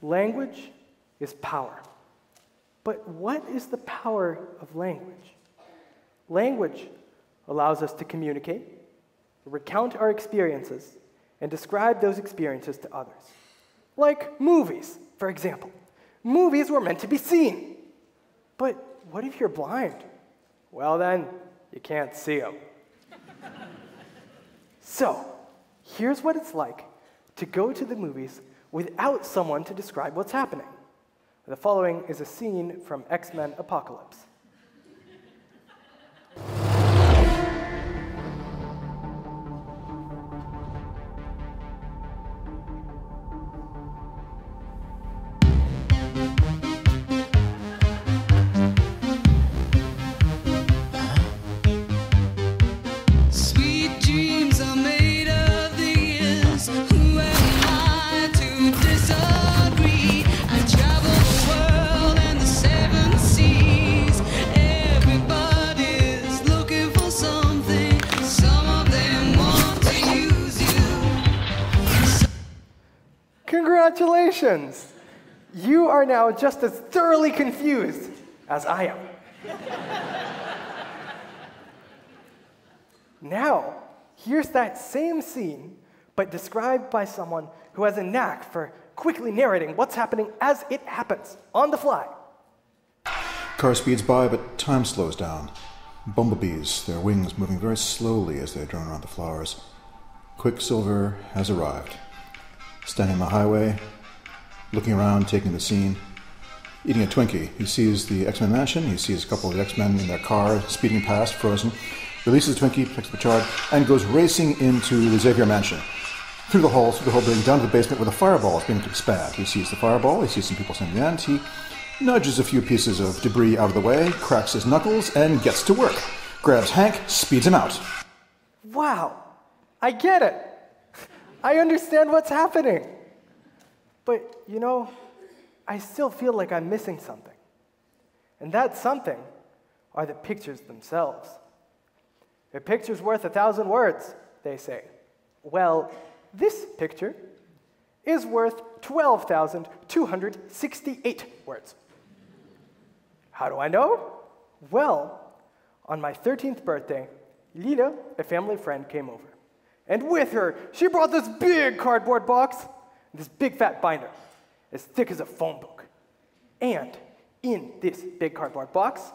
Language is power. But what is the power of language? Language allows us to communicate, recount our experiences, and describe those experiences to others. Like movies, for example. Movies were meant to be seen. But what if you're blind? Well then, you can't see them. So, here's what it's like to go to the movies without someone to describe what's happening. The following is a scene from XMen Apocalypse. Congratulations! You are now just as thoroughly confused as I am. Now, here's that same scene, but described by someone who has a knack for quickly narrating what's happening as it happens, on the fly. Car speeds by, but time slows down. Bumblebees, their wings moving very slowly as they drone around the flowers. Quicksilver has arrived. Standing on the highway, looking around, taking the scene, eating a Twinkie. He sees the X-Men mansion, he sees a couple of X-Men in their car speeding past, frozen, releases the Twinkie, picks up the charge, and goes racing into the Xavier mansion. Through the whole building, down to the basement where the fireball is beginning to expand. He sees the fireball, he sees some people standing in the end, he nudges a few pieces of debris out of the way, cracks his knuckles, and gets to work. Grabs Hank, speeds him out. Wow, I get it. I understand what's happening. But, you know, I still feel like I'm missing something. And that something are the pictures themselves. A picture's worth 1,000 words, they say. Well, this picture is worth 12,268 words. How do I know? Well, on my 13th birthday, Lila, a family friend, came over. And with her, she brought this big cardboard box, this big fat binder, as thick as a phone book. And in this big cardboard box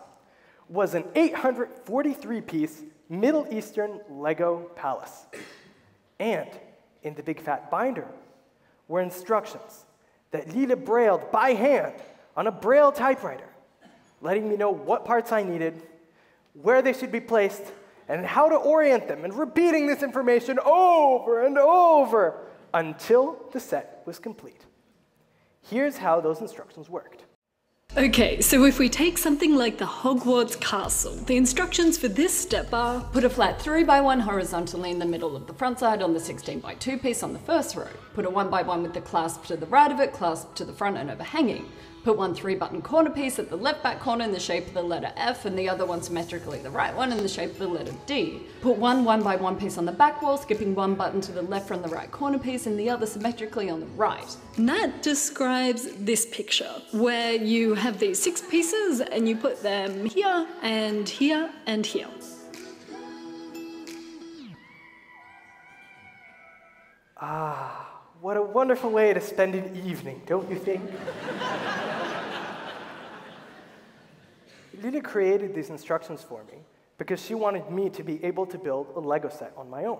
was an 843-piece Middle Eastern Lego palace. And in the big fat binder were instructions that Lila brailled by hand on a Braille typewriter, letting me know what parts I needed, where they should be placed, and how to orient them, and repeating this information over and over until the set was complete. Here's how those instructions worked. Okay, so if we take something like the Hogwarts castle, the instructions for this step are: put a flat 3x1 horizontally in the middle of the front side on the 16x2 piece on the first row. Put a 1x1 with the clasp to the right of it, clasp to the front and overhanging. Put one 3-button corner piece at the left back corner in the shape of the letter F, and the other one symmetrically the right one in the shape of the letter D. Put one 1x1 piece on the back wall, skipping one button to the left from the right corner piece and the other symmetrically on the right. And that describes this picture, where you have these 6 pieces and you put them here and here and here. Ah, what a wonderful way to spend an evening, don't you think? Lila created these instructions for me because she wanted me to be able to build a Lego set on my own.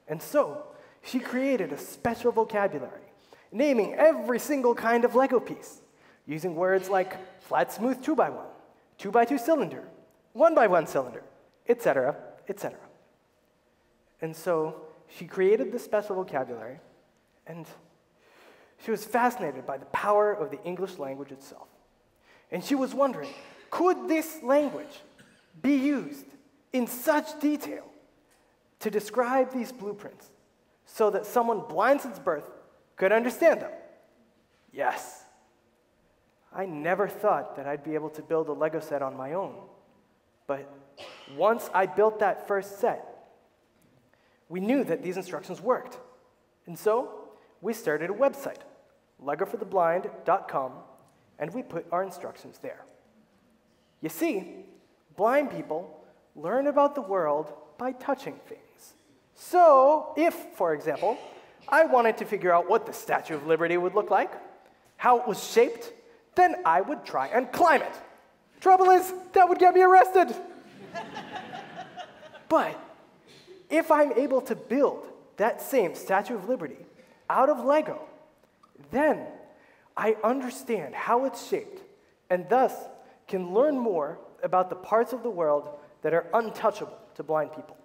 And so, she created a special vocabulary, naming every single kind of Lego piece, using words like flat smooth 2x1, 2x2 cylinder, 1x1 cylinder, etc., etc. And so, she created this special vocabulary, and she was fascinated by the power of the English language itself. And she was wondering, could this language be used in such detail to describe these blueprints so that someone blind since birth could understand them? Yes. I never thought that I'd be able to build a Lego set on my own. But once I built that first set, we knew that these instructions worked. And so we started a website, legofortheblind.com, and we put our instructions there. You see, blind people learn about the world by touching things. So if, for example, I wanted to figure out what the Statue of Liberty would look like, how it was shaped, then I would try and climb it. Trouble is, that would get me arrested. But if I'm able to build that same Statue of Liberty out of Lego, then I understand how it's shaped and thus can learn more about the parts of the world that are untouchable to blind people.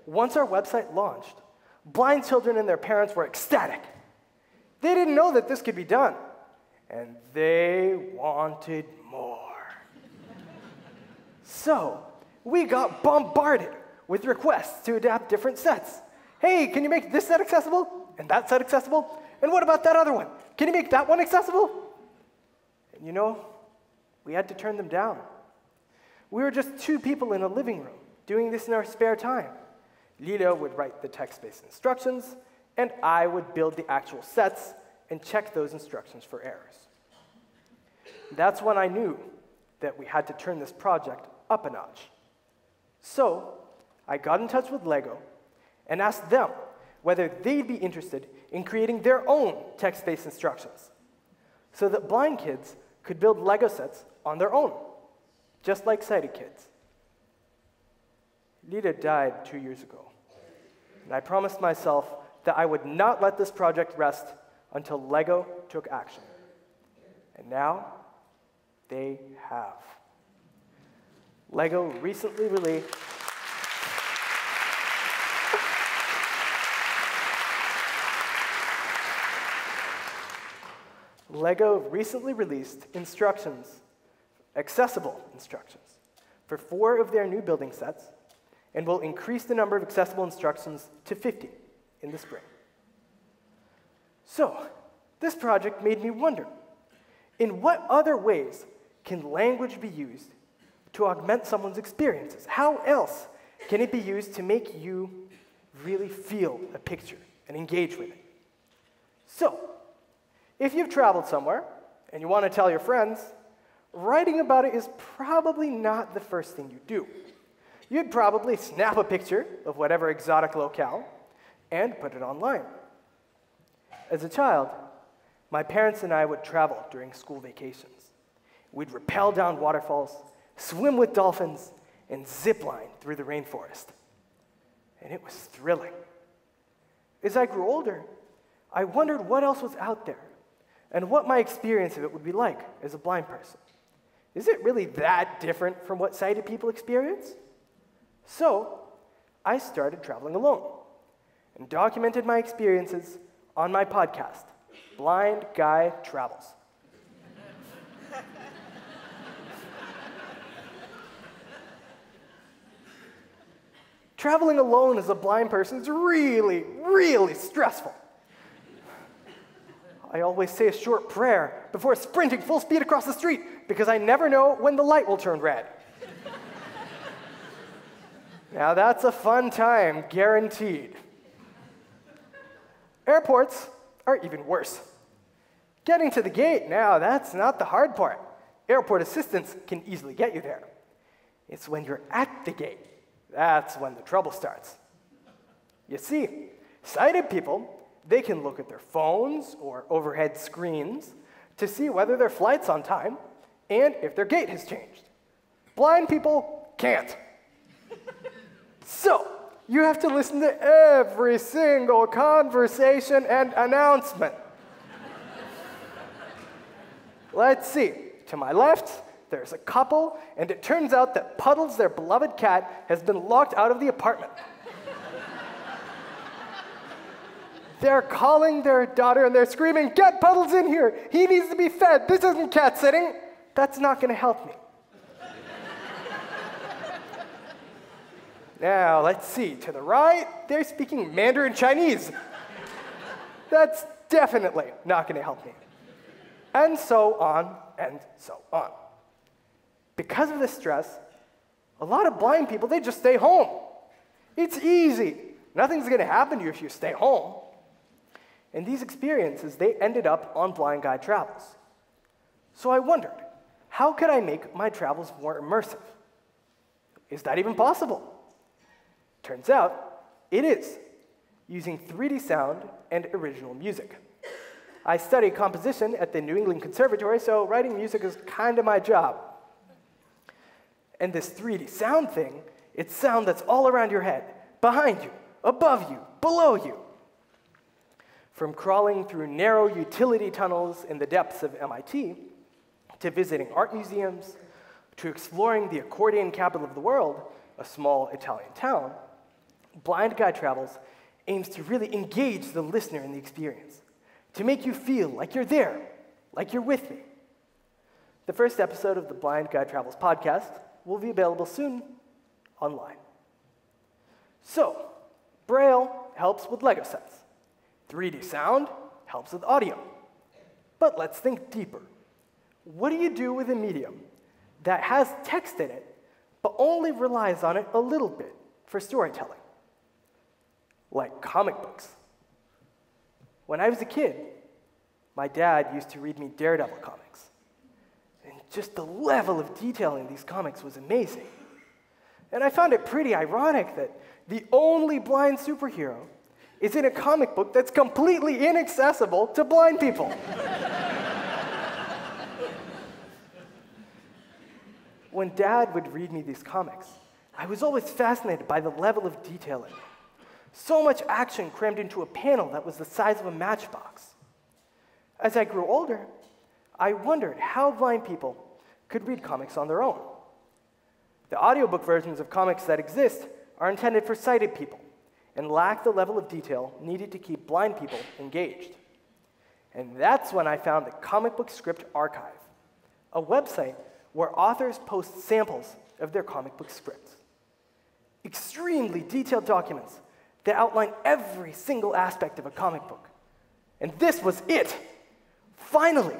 Once our website launched, blind children and their parents were ecstatic. They didn't know that this could be done, and they wanted more. So we got bombarded with requests to adapt different sets. Hey, can you make this set accessible? And that set accessible? And what about that other one? Can you make that one accessible? And you know, we had to turn them down. We were just two people in a living room doing this in our spare time. Lila would write the text-based instructions, and I would build the actual sets and check those instructions for errors. That's when I knew that we had to turn this project up a notch. So I got in touch with Lego and asked them whether they'd be interested in creating their own text-based instructions so that blind kids could build Lego sets on their own, just like sighted kids. Lita died 2 years ago, and I promised myself that I would not let this project rest until Lego took action. And now, they have. Lego recently released instructions, accessible instructions, for 4 of their new building sets, and will increase the number of accessible instructions to 50 in the spring. So, this project made me wonder, in what other ways can language be used to augment someone's experiences? How else can it be used to make you really feel a picture and engage with it? So, if you've traveled somewhere and you want to tell your friends, writing about it is probably not the first thing you do. You'd probably snap a picture of whatever exotic locale and put it online. As a child, my parents and I would travel during school vacations. We'd rappel down waterfalls, swim with dolphins, and zip line through the rainforest. And it was thrilling. As I grew older, I wondered what else was out there and what my experience of it would be like as a blind person. Is it really that different from what sighted people experience? So, I started traveling alone and documented my experiences on my podcast, Blind Guy Travels. Traveling alone as a blind person is really, really stressful. I always say a short prayer before sprinting full speed across the street because I never know when the light will turn red. Now that's a fun time, guaranteed. Airports are even worse. Getting to the gate, now that's not the hard part. Airport assistants can easily get you there. It's when you're at the gate, that's when the trouble starts. You see, sighted people, they can look at their phones or overhead screens to see whether their flight's on time and if their gate has changed. Blind people can't. So, you have to listen to every single conversation and announcement. Let's see. To my left, there's a couple, and it turns out that Puddles, their beloved cat, has been locked out of the apartment. They're calling their daughter, and they're screaming, "Get Puddles in here! He needs to be fed! This isn't cat sitting!" That's not going to help me. Now, let's see. To the right, they're speaking Mandarin Chinese. That's definitely not going to help me. And so on, and so on. Because of this stress, a lot of blind people, they just stay home. It's easy. Nothing's going to happen to you if you stay home. And these experiences, they ended up on Blind Guide Travels. So I wondered, how could I make my travels more immersive? Is that even possible? Turns out, it is, using 3D sound and original music. I study composition at the New England Conservatory, so writing music is kind of my job. And this 3D sound thing, it's sound that's all around your head, behind you, above you, below you. From crawling through narrow utility tunnels in the depths of MIT, to visiting art museums, to exploring the accordion capital of the world, a small Italian town, Blind Guide Travels aims to really engage the listener in the experience, to make you feel like you're there, like you're with me. The first episode of the Blind Guide Travels podcast will be available soon online. So, Braille helps with Lego sets. 3D sound helps with audio. But let's think deeper. What do you do with a medium that has text in it, but only relies on it a little bit for storytelling? Like comic books. When I was a kid, my dad used to read me Daredevil comics. And just the level of detail in these comics was amazing. And I found it pretty ironic that the only blind superhero is in a comic book that's completely inaccessible to blind people. When Dad would read me these comics, I was always fascinated by the level of detail in it. So much action crammed into a panel that was the size of a matchbox. As I grew older, I wondered how blind people could read comics on their own. The audiobook versions of comics that exist are intended for sighted people and lack the level of detail needed to keep blind people engaged. And that's when I found the Comic Book Script Archive, a website where authors post samples of their comic book scripts. Extremely detailed documents that outline every single aspect of a comic book. And this was it. Finally,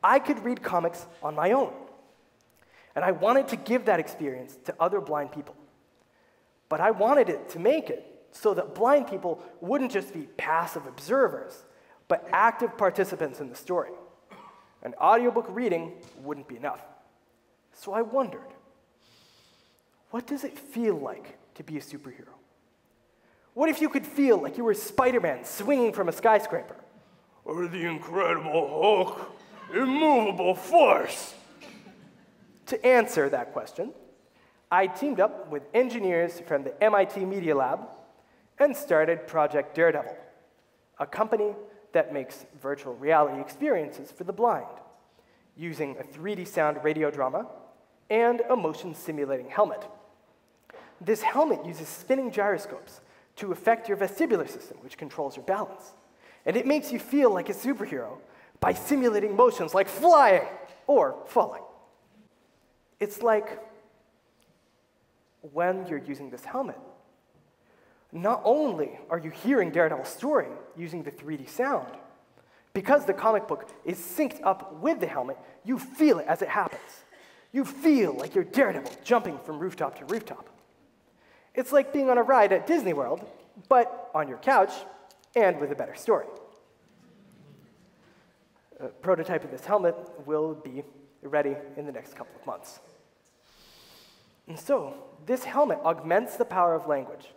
I could read comics on my own. And I wanted to give that experience to other blind people. But I wanted it to make it so that blind people wouldn't just be passive observers, but active participants in the story. An audiobook reading wouldn't be enough. So I wondered, what does it feel like to be a superhero? What if you could feel like you were Spider-Man swinging from a skyscraper? Or the Incredible Hulk, immovable force? To answer that question, I teamed up with engineers from the MIT Media Lab and started Project Daredevil, a company that makes virtual reality experiences for the blind, using a 3D sound radio drama and a motion simulating helmet. This helmet uses spinning gyroscopes to affect your vestibular system, which controls your balance. And it makes you feel like a superhero by simulating motions like flying or falling. It's like when you're using this helmet, not only are you hearing Daredevil's story using the 3D sound, because the comic book is synced up with the helmet, you feel it as it happens. You feel like you're Daredevil jumping from rooftop to rooftop. It's like being on a ride at Disney World, but on your couch and with a better story. A prototype of this helmet will be ready in the next couple of months. And so, this helmet augments the power of language,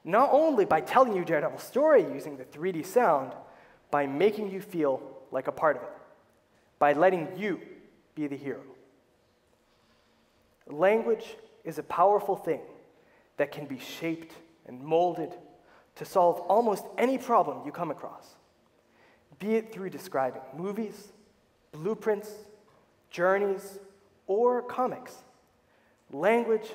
not only by telling you Daredevil's story using the 3D sound, by making you feel like a part of it, by letting you be the hero. Language is a powerful thing that can be shaped and molded to solve almost any problem you come across, be it through describing movies, blueprints, journeys, or comics. Language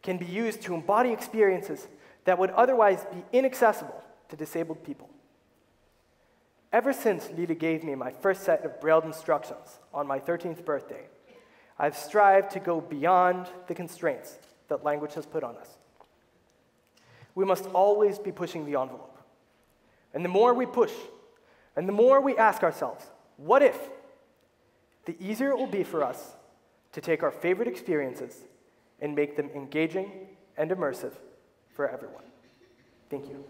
can be used to embody experiences that would otherwise be inaccessible to disabled people. Ever since Lita gave me my first set of Braille Instructions on my 13th birthday, I've strived to go beyond the constraints that language has put on us. we must always be pushing the envelope. And the more we push, and the more we ask ourselves, what if, the easier it will be for us to take our favorite experiences and make them engaging and immersive for everyone. Thank you.